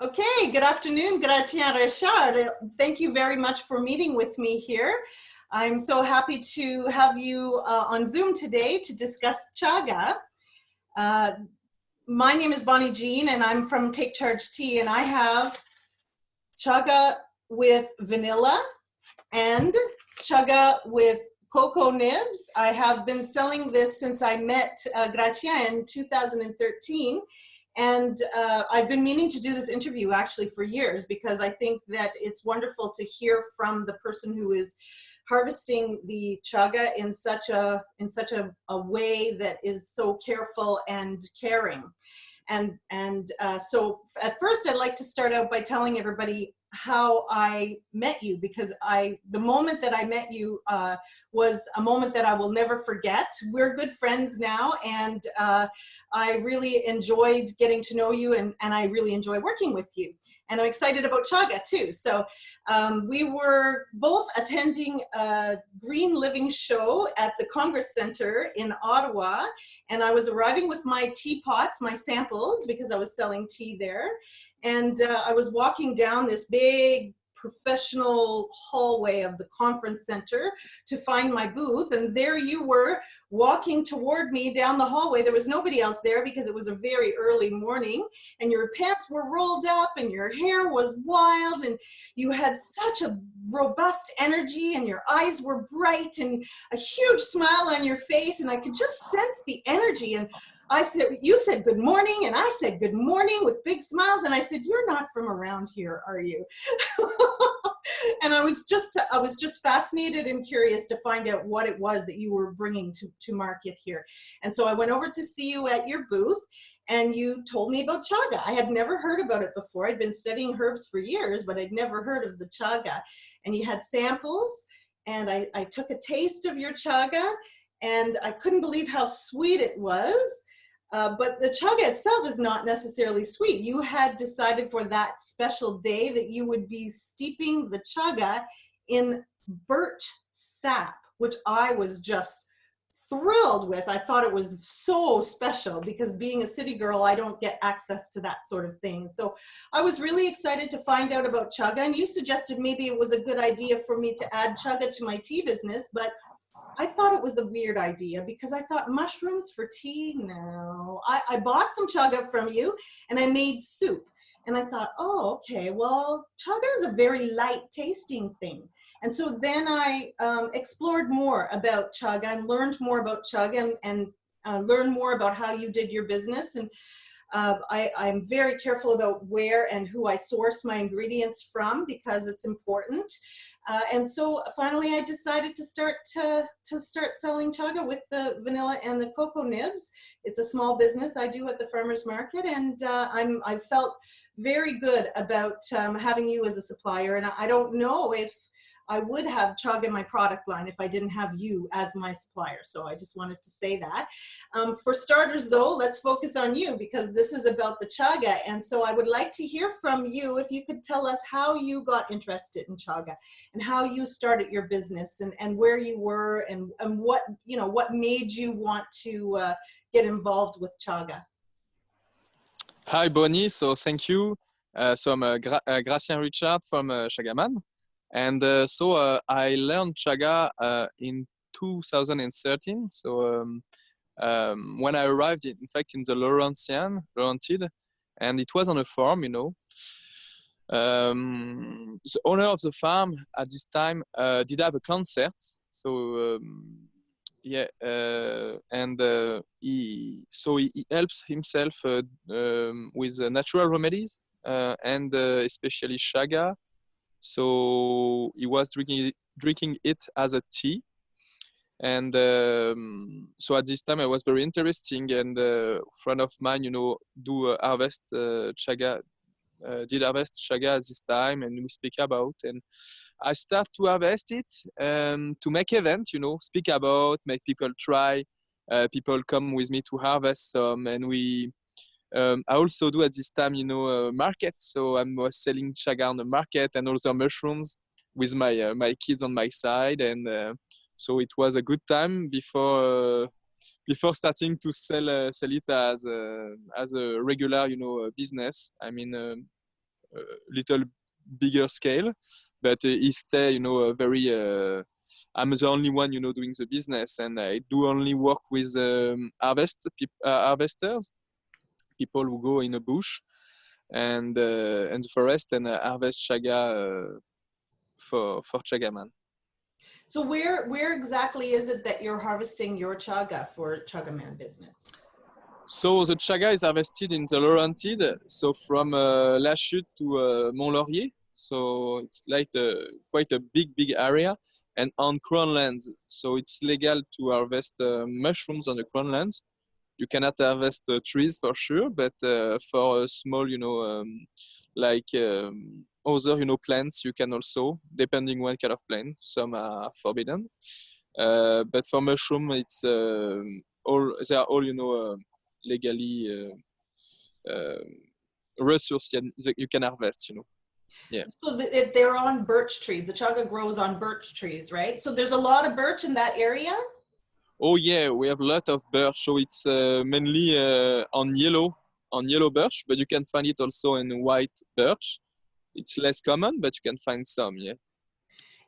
Okay, good afternoon, Gratien Richard. Thank you very much for meeting with me here. I'm so happy to have you on Zoom today to discuss chaga. My name is Bonnie Jean and I'm from Take Charge Tea, and I have chaga with vanilla and chaga with cocoa nibs. I have been selling this since I met Gratien in 2013. And I've been meaning to do this interview actually for years, because I think that it's wonderful to hear from the person who is harvesting the chaga in such a way that is so careful and caring. And so at first I'd like to start out by telling everybody how I met you, because the moment that I met you was a moment that I will never forget. We're good friends now, and I really enjoyed getting to know you, and I really enjoy working with you. And I'm excited about chaga too. So we were both attending a Green Living show at the Congress Center in Ottawa, and I was arriving with my teapots, my samples, because I was selling tea there. And I was walking down this big professional hallway of the conference center to find my booth, and there you were walking toward me down the hallway. There was nobody else there because it was a very early morning, and your pants were rolled up and your hair was wild, and you had such a robust energy, and your eyes were bright, and a huge smile on your face, and I could just sense the energy. And I said, you said good morning, and I said good morning with big smiles, and I said, you're not from around here, are you? And I was just fascinated and curious to find out what it was that you were bringing to market here. And so I went over to see you at your booth, and you told me about chaga. I had never heard about it before. I'd been studying herbs for years, but I'd never heard of the chaga. And you had samples, and I took a taste of your chaga, and I couldn't believe how sweet it was. But the chaga itself is not necessarily sweet. You had decided for that special day that you would be steeping the chaga in birch sap, which I was just thrilled with. I thought it was so special, because being a city girl, I don't get access to that sort of thing. So I was really excited to find out about chaga, and you suggested maybe it was a good idea for me to add chaga to my tea business, but I thought it was a weird idea, because I thought mushrooms for tea, no. I bought some chaga from you and I made soup, and I thought, oh, okay, well, chaga is a very light tasting thing. And so then I explored more about chaga and learned more about chaga, and learned more about how you did your business. And I'm very careful about where and who I source my ingredients from, because it's important. And so finally I decided to start selling chaga with the vanilla and the cocoa nibs. It's a small business I do at the farmers market, and I felt very good about having you as a supplier. And I don't know if I would have chaga in my product line if I didn't have you as my supplier. So I just wanted to say that. For starters though, let's focus on you, because this is about the chaga. And so I would like to hear from you, if you could tell us how you got interested in chaga, and how you started your business, and where you were, and what, you know, what made you want to get involved with chaga. Hi, Bonnie. So thank you. So I'm Gratien Richard from CHAGAMAN. And I learned chaga in 2013. So when I arrived, in fact, in the Laurentide, and it was on a farm, you know. The owner of the farm at this time did have a concert. So yeah, and he helps himself with natural remedies and especially chaga. So he was drinking it as a tea, and so at this time I was very interesting, and a friend of mine, you know, harvest chaga, did harvest chaga at this time, and we speak about, and I start to harvest it to make event, you know, speak about, make people try, people come with me to harvest some, and we. I also do at this time, you know, markets. So I was selling chaga on the market and also mushrooms with my my kids on my side, and so it was a good time before starting to sell it as a regular, you know, business. I mean, little bigger scale, but he stay, very. I'm the only one, doing the business, and I do only work with harvesters, people who go in a bush and the forest and harvest chaga for CHAGAMAN. So where exactly is it that you're harvesting your chaga for CHAGAMAN business? So the chaga is harvested in the Laurentide, so from La Chute to Mont-Laurier. So it's like quite a big area, and on crown lands. So it's legal to harvest mushrooms on the crown lands. You cannot harvest trees for sure, but for small, like other, plants, you can also, depending what kind of plant. Some are forbidden, but for mushroom, it's all they are all, legally resource you can harvest. Yeah. So they're on birch trees. The chaga grows on birch trees, right? So there's a lot of birch in that area? Oh yeah, we have a lot of birch. So it's mainly on yellow birch, but you can find it also in white birch. It's less common, but you can find some, yeah.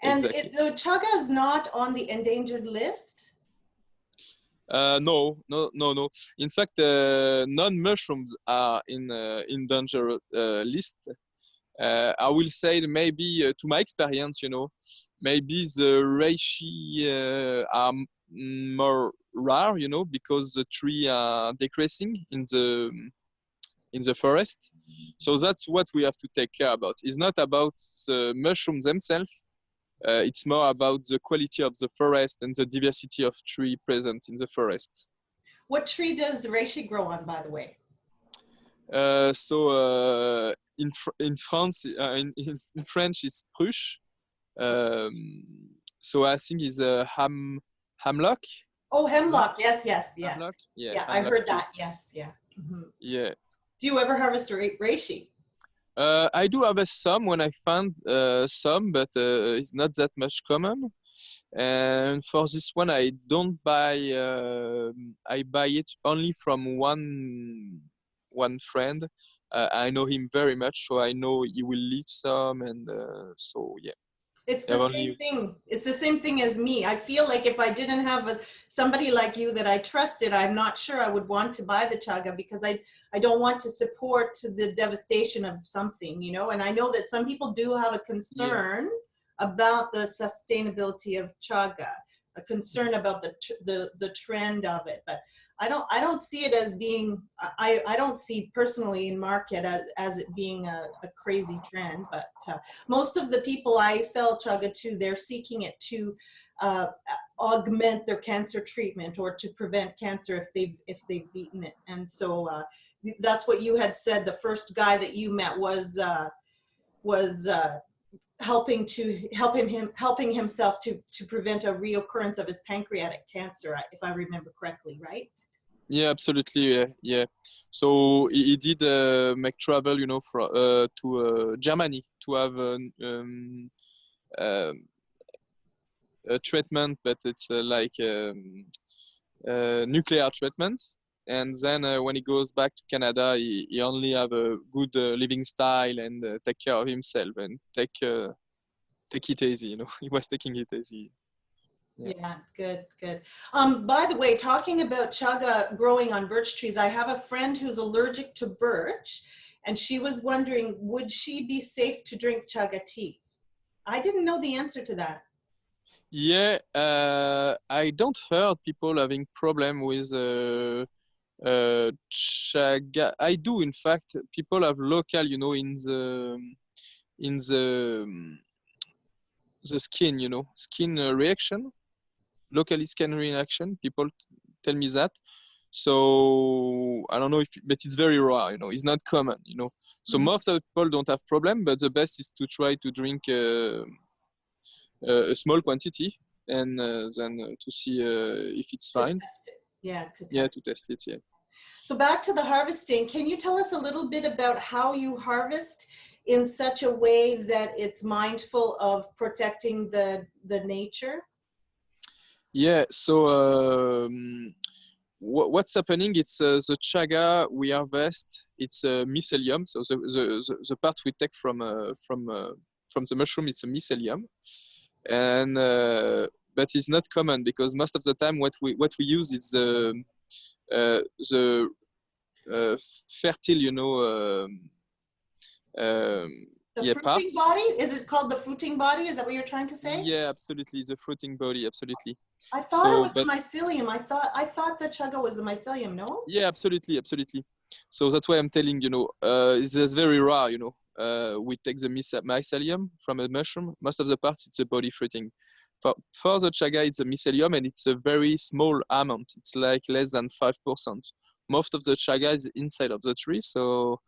And Exactly. the chaga is not on the endangered list? No. In fact, non-mushrooms are in danger list. I will say that maybe, to my experience, maybe the reishi are more rare, because the trees are decreasing in the forest. So that's what we have to take care about. It's not about the mushrooms themselves. It's more about the quality of the forest and the diversity of tree present in the forest. What tree does reishi grow on, by the way? In France, in French, it's pruche. So I think it's a hemlock. Oh, hemlock. Yes. Yeah. Hemlock. Yeah, Yeah, I hemlock heard tree. that. Yes. Yeah. Mm-hmm. Yeah. Do you ever harvest reishi? I do harvest some when I find some, but it's not that much common. And for this one, I don't buy. I buy it only from one friend. I know him very much, so I know he will leave some, and so yeah. It's the same thing. It's the same thing as me. I feel like if I didn't have somebody like you that I trusted, I'm not sure I would want to buy the chaga, because I don't want to support the devastation of something, And I know that some people do have a concern about the sustainability of chaga, a concern about the trend of it, but I don't see it as being, I don't see personally in market as it being a crazy trend, but most of the people I sell chaga to, they're seeking it to augment their cancer treatment or to prevent cancer if they've beaten it. And so that's what you had said. The first guy that you met was helping himself to prevent a reoccurrence of his pancreatic cancer, if I remember correctly, right? Yeah, absolutely. Yeah. So he did make travel, to Germany to have a treatment, but it's like nuclear treatment. And then when he goes back to Canada, he only have a good living style and take care of himself and take it easy. He was taking it easy. Yeah, good. By the way, talking about chaga growing on birch trees, I have a friend who's allergic to birch, and she was wondering, would she be safe to drink chaga tea? I didn't know the answer to that. Yeah, I don't heard people having problem with chaga. I do, in fact. People have local, in the skin, skin reaction, locally skin reaction. People tell me that. So I don't know but it's very rare, it's not common, So most of the people don't have problem, but the best is to try to drink a small quantity and then to see if it's fine. Test it. Yeah, to test it. Yeah. So back to the harvesting, can you tell us a little bit about how you harvest in such a way that it's mindful of protecting the nature? Yeah, so what's happening? It's the chaga we harvest. It's a mycelium. So the part we take from the mushroom, it's a mycelium, and but it's not common because most of the time what we use is the fertile, The yeah, fruiting parts. body? Is it called the fruiting body? Is that what you're trying to say? Yeah, absolutely, the fruiting body, absolutely. I thought it So, was the but mycelium. I thought the chaga was the mycelium, no? yeah, absolutely, absolutely. So that's why I'm telling, it's very rare, we take the mycelium from a mushroom. Most of the parts, it's the body fruiting. For the chaga, it's a mycelium and it's a very small amount. It's like less than 5%. Most of the chaga is inside of the tree, so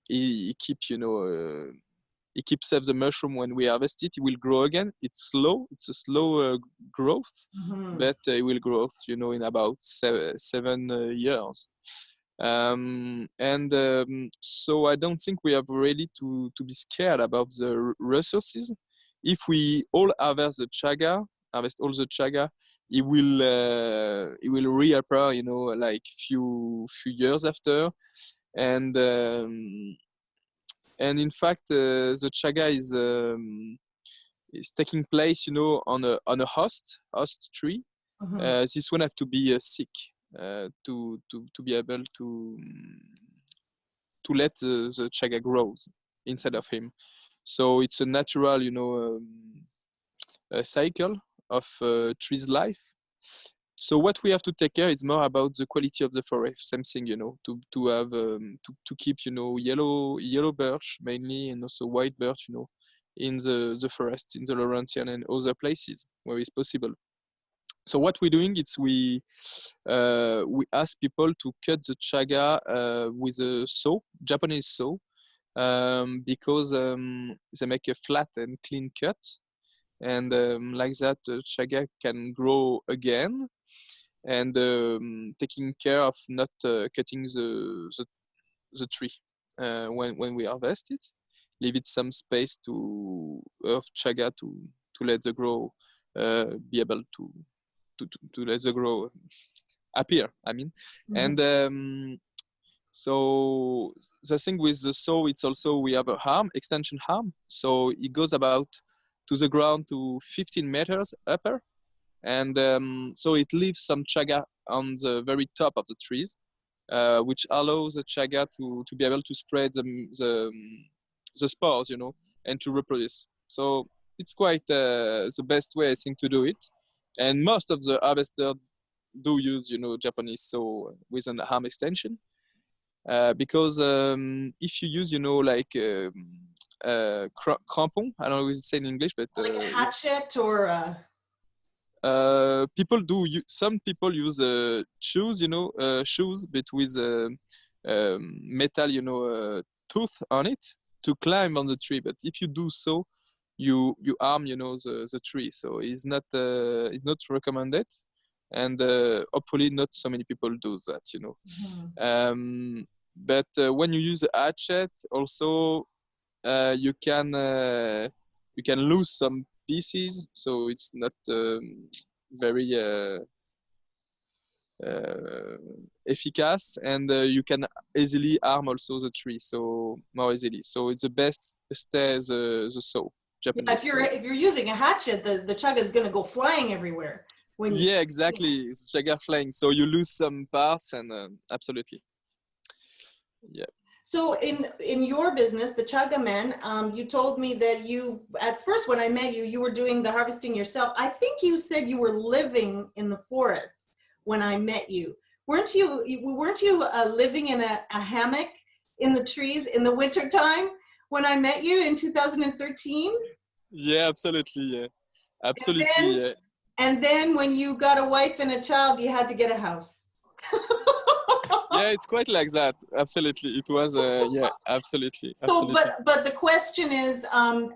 he keeps, he keeps safe the mushroom when we harvest it. It will grow again. It's slow. It's a slow growth, Mm-hmm. but it will grow, in about 7 years. And so I don't think we are ready to be scared about the resources. If we all harvest all the chaga, it will reappear, like few years after, and in fact, the chaga is taking place, on a host tree. Mm-hmm. This one have to be sick to be able to let the chaga grow inside of him. So it's a natural, a cycle of tree's life. So what we have to take care is more about the quality of the forest. Same thing, to have to keep, yellow birch mainly, and also white birch, in the forest, in the Laurentian and other places where it's possible. So what we're doing is we ask people to cut the chaga with a saw, Japanese saw, because they make a flat and clean cut, and like that the chaga can grow again, and taking care of not cutting the tree when we harvest it, leave it some space of chaga to let the grow, be able to let the grow appear, I mean. Mm-hmm. And so the thing with the saw, it's also we have a arm, extension arm, so it goes about to the ground to 15 meters upper, and so it leaves some chaga on the very top of the trees, which allows the chaga to be able to spread the spores, and to reproduce. So it's quite the best way, I think, to do it. And most of the harvesters do use, Japanese saw with an arm extension, because if you use, like crampon, I don't know what you say in English, but Like a hatchet or people do. Some people use shoes, shoes, but with metal, tooth on it to climb on the tree. But if you do so, you harm, the tree. So it's not recommended, and hopefully not so many people do that, Mhm. But when you use a hatchet, also you can lose some pieces, so it's not very uh, efficacious, and you can easily harm also the tree, so more easily. So it's the best stay the saw, Yeah, Japanese saw. if you're using a hatchet, the chaga is going to go flying everywhere when you. Yeah, Yeah. exactly. It's chaga flying, so you lose some parts, and absolutely, yeah. So So in your business, the CHAGAMAN, you told me that you at first when I met you, you were doing the harvesting yourself. I think you said you were living in the forest when I met you. Weren't you living in a hammock in the trees in the winter time when I met you in 2013? yeah, absolutely, yeah, And absolutely, then yeah. and then when you got a wife and a child, you had to get a house. Yeah, it's quite like that. Absolutely, it was. Yeah, absolutely, So, absolutely. but the question is,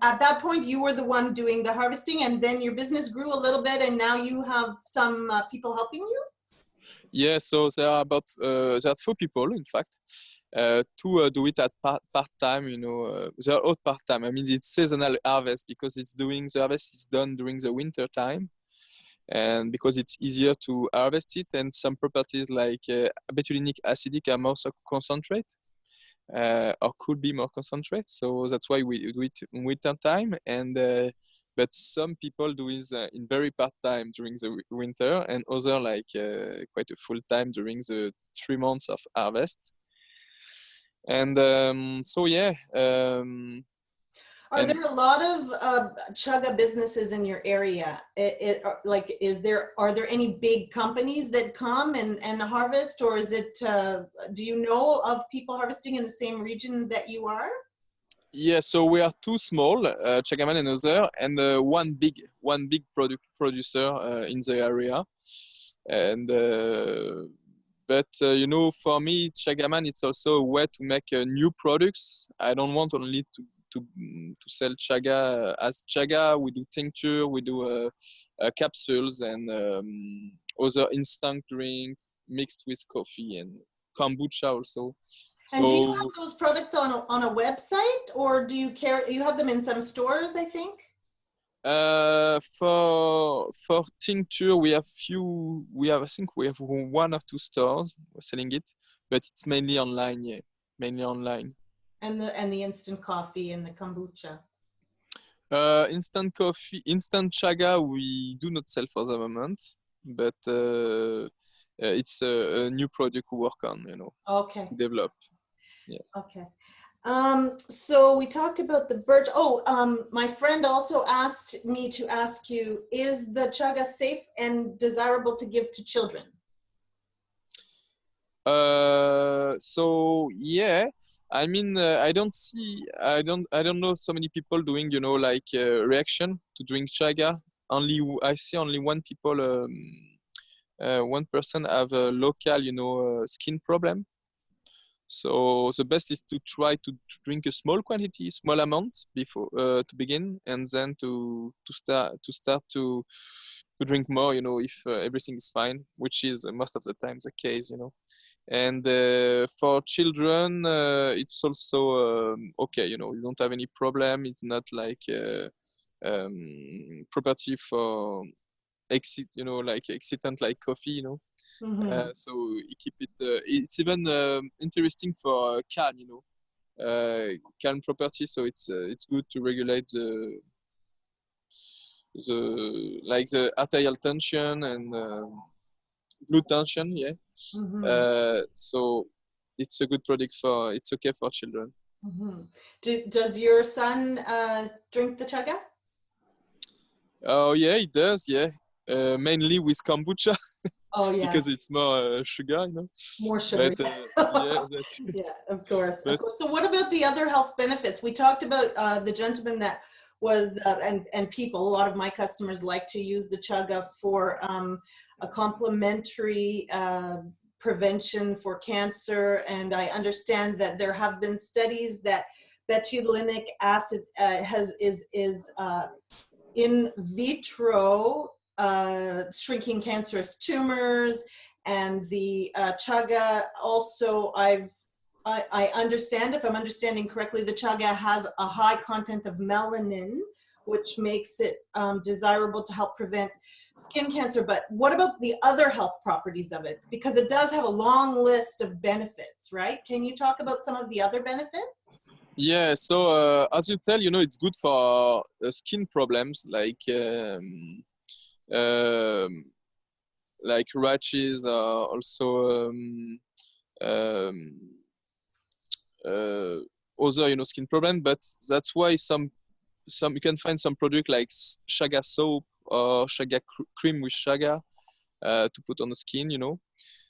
at that point, you were the one doing the harvesting, and then your business grew a little bit, and now you have some people helping you. Yeah, so there are 4 people, in fact. Two do it at part time. They are all part time. I mean, it's seasonal harvest because the harvest is done during the winter time, and because it's easier to harvest it, and some properties like betulinic acidic are more concentrate, or could be more concentrate. So that's why we do it in winter time. And but some people do it in very part time during the winter, and other like quite a full time during the 3 months of harvest. And so yeah. Are there a lot of chaga businesses in your area? Are there any big companies that come and harvest, or is it? Do you know of people harvesting in the same region that you are? Yeah, so we are two small, CHAGAMAN and other, and one big producer in the area. And but you know, for me, CHAGAMAN, it's also a way to make new products. I don't want only to sell chaga as chaga. We do tincture, we do capsules, and other instant drink mixed with coffee and kombucha also. And do you So have those products on a website, or do you you have them in some stores, I think? For tincture, I think we have 1 or 2 stores selling it, but it's mainly online. Yeah, mainly online. And the instant coffee and the kombucha. Instant coffee, instant chaga, we do not sell for the moment, but it's a new product we work on, you know, Okay. develop. Yeah. Okay. So we talked about the birch. Oh, my friend also asked me to ask you, is the chaga safe and desirable to give to children? So yeah, I mean, I don't know so many people doing, you know, like reaction to drink chaga. I see only one person have a local, you know, skin problem. So the best is to try to drink a small quantity, small amount before to begin, and then to start to drink more. You know, if everything is fine, which is most of the time the case. You know, and for children, it's also okay. You know, you don't have any problem. It's not like property for exit. You know, like excitant like coffee. You know. Mm-hmm. So you keep it. It's even interesting for calm, you know, calm property. So it's good to regulate the arterial tension and blood tension. Yeah. Mm-hmm. So it's a good product for. It's okay for children. Mm-hmm. Does your son drink the chaga? Oh yeah, it does. Yeah. Mainly with kombucha Oh yeah, because it's more sugar, you know. more sugar. But yeah, that's it. Yeah, of course, of But course. So what about the other health benefits? We talked about the gentleman that was, and people, a lot of my customers like to use the chaga for a complementary prevention for cancer. And I understand that there have been studies that betulinic acid is in vitro shrinking cancerous tumors, and the chaga also, I understand, if I'm understanding correctly, the chaga has a high content of melanin, which makes it desirable to help prevent skin cancer. But what about the other health properties of it? Because it does have a long list of benefits, right? Can you talk about some of the other benefits? yeah, so as you tell, you know, it's good for skin problems um, like rashes, also um, uh, other, you know, skin problem. But that's why some you can find some product like chaga soap or chaga cream with chaga to put on the skin, you know.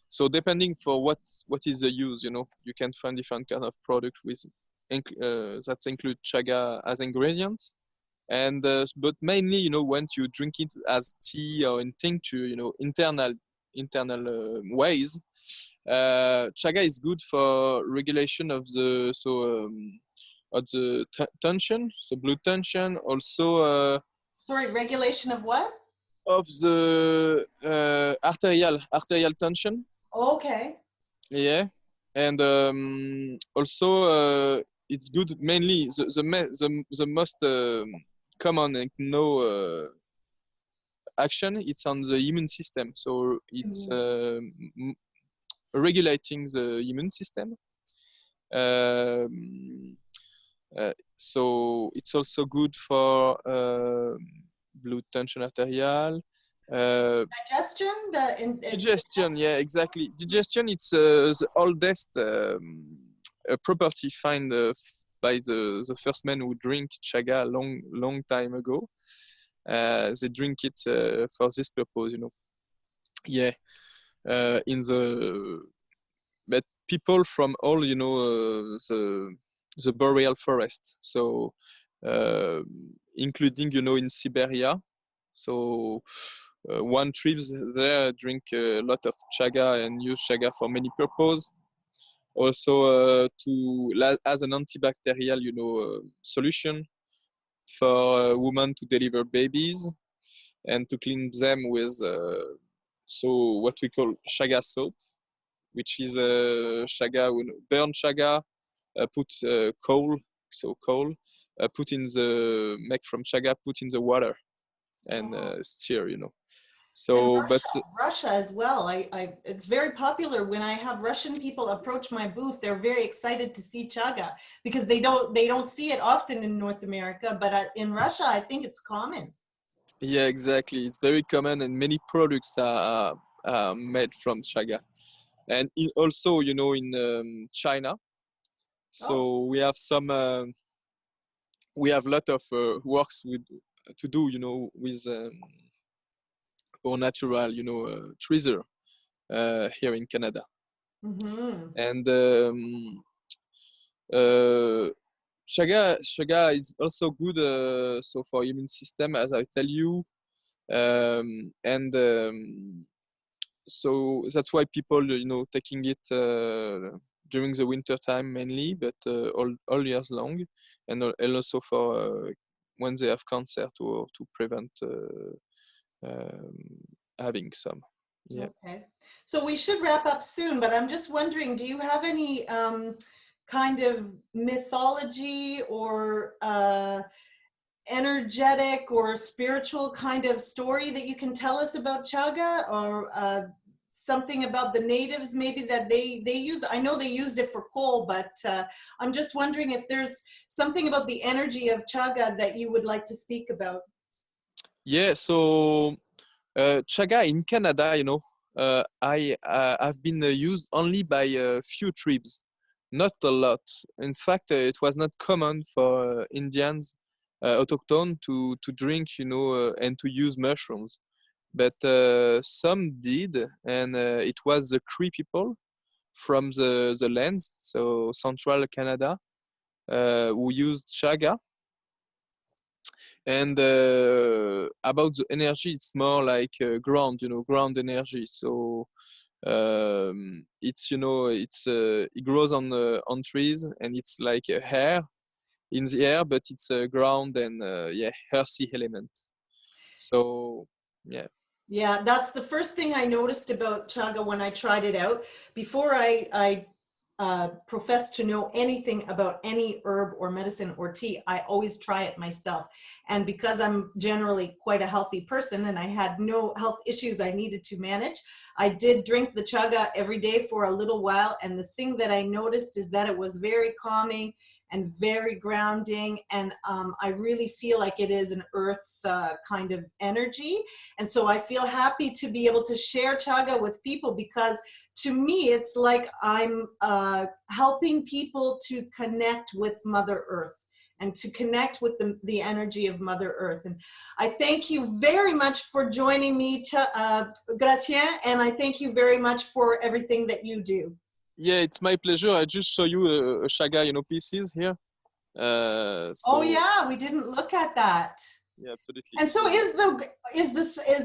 So depending for what is the use, you know, you can find different kind of product with that include chaga as ingredients. And but mainly, you know, when you drink it as tea or in tincture, you know, internal ways, chaga is good for regulation of the tension, so blood tension, also Sorry, regulation of what? of the arterial tension. Okay. Yeah, and also it's good mainly the most common and know action, it's on the immune system. So it's regulating the immune system. So it's also good for blood tension arterial. Digestion, Digestion, yeah, exactly. Digestion, it's the oldest property found by the first men who drink chaga a long time ago. They drink it for this purpose, you know. Yeah, in the but people from all, you know, the boreal forest. So including, you know, in Siberia. So one tribes there drink a lot of chaga and use chaga for many purposes. Also as an antibacterial, you know, solution for women to deliver babies and to clean them with so what we call chaga soap, which is chaga, burn chaga, put coal, so coal, put in the make from chaga, put in the water and stir, you know. and So, but Russia as well. It's very popular when I have Russian people approach my booth. They're very excited to see chaga because they don't see it often in North America, but in Russia, I think it's common. yeah, exactly. It's very common, and many products are made from chaga, and also, you know, in China. So we have some. We have a lot of works to do, you know, with our natural, you know, treasure here in Canada. Mm-hmm. And chaga is also good so for immune system, as I tell you, and so that's why people, you know, taking it during the winter time mainly, but all years long, and also for when they have cancer to prevent having some. Yeah. Okay. So we should wrap up soon, but I'm just wondering, do you have any kind of mythology or energetic or spiritual kind of story that you can tell us about chaga, or something about the natives maybe that they use? I know they used it for coal, but I'm just wondering if there's something about the energy of chaga that you would like to speak about. Yeah. So chaga in Canada, you know, have been used only by a few tribes, not a lot. In fact, it was not common for Indians, autochtone, to drink, you know, and to use mushrooms. But some did, and it was the Cree people from the lands, so central Canada, who used chaga. And about the energy, it's more like ground, you know, ground energy. So it's, you know, it grows on trees, and it's like a hair in the air, but it's a ground and yeah, earthy element. So yeah. Yeah, that's the first thing I noticed about chaga when I tried it out. Before I profess to know anything about any herb or medicine or tea, I always try it myself. And because I'm generally quite a healthy person and I had no health issues I needed to manage, I did drink the chaga every day for a little while. And the thing that I noticed is that it was very calming and very grounding. And I really feel like it is an earth kind of energy. And so I feel happy to be able to share chaga with people, because to me, it's like I'm helping people to connect with Mother Earth and to connect with the energy of Mother Earth. And I thank you very much for joining me, Gratien, and I thank you very much for everything that you do. Yeah, it's my pleasure. I just show you a chaga, you know, pieces here. Oh So yeah, we didn't look at that. yeah, absolutely. And so So is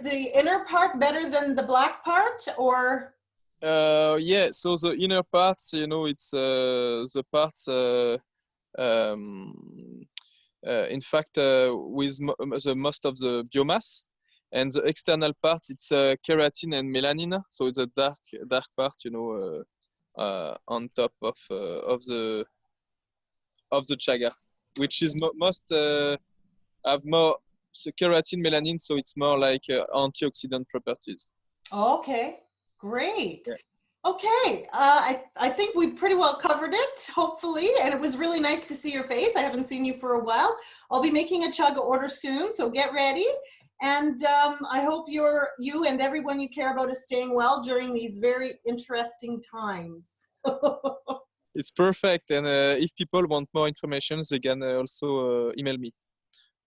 the inner part better than the black part, or? yeah, so the inner parts, you know, it's the parts um, in fact with the most of the biomass, and the external part, it's keratin and melanin, so it's a dark part, you know, on top of the chaga, which is most have more so keratin, melanin, so it's more like antioxidant properties. Okay, great. Yeah. Okay, I think we pretty well covered it, hopefully, and it was really nice to see your face. I haven't seen you for a while. I'll be making a chaga order soon, so get ready. And I hope you and everyone you care about is staying well during these very interesting times. It's perfect. And if people want more information, they can also email me,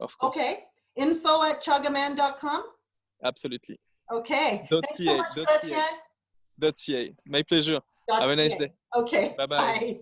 of course. Okay, info@chagaman.com. Absolutely. Okay, thanks so .ca, much, Gratien. .ca. My pleasure. Have a nice day. Okay, Bye-bye. bye.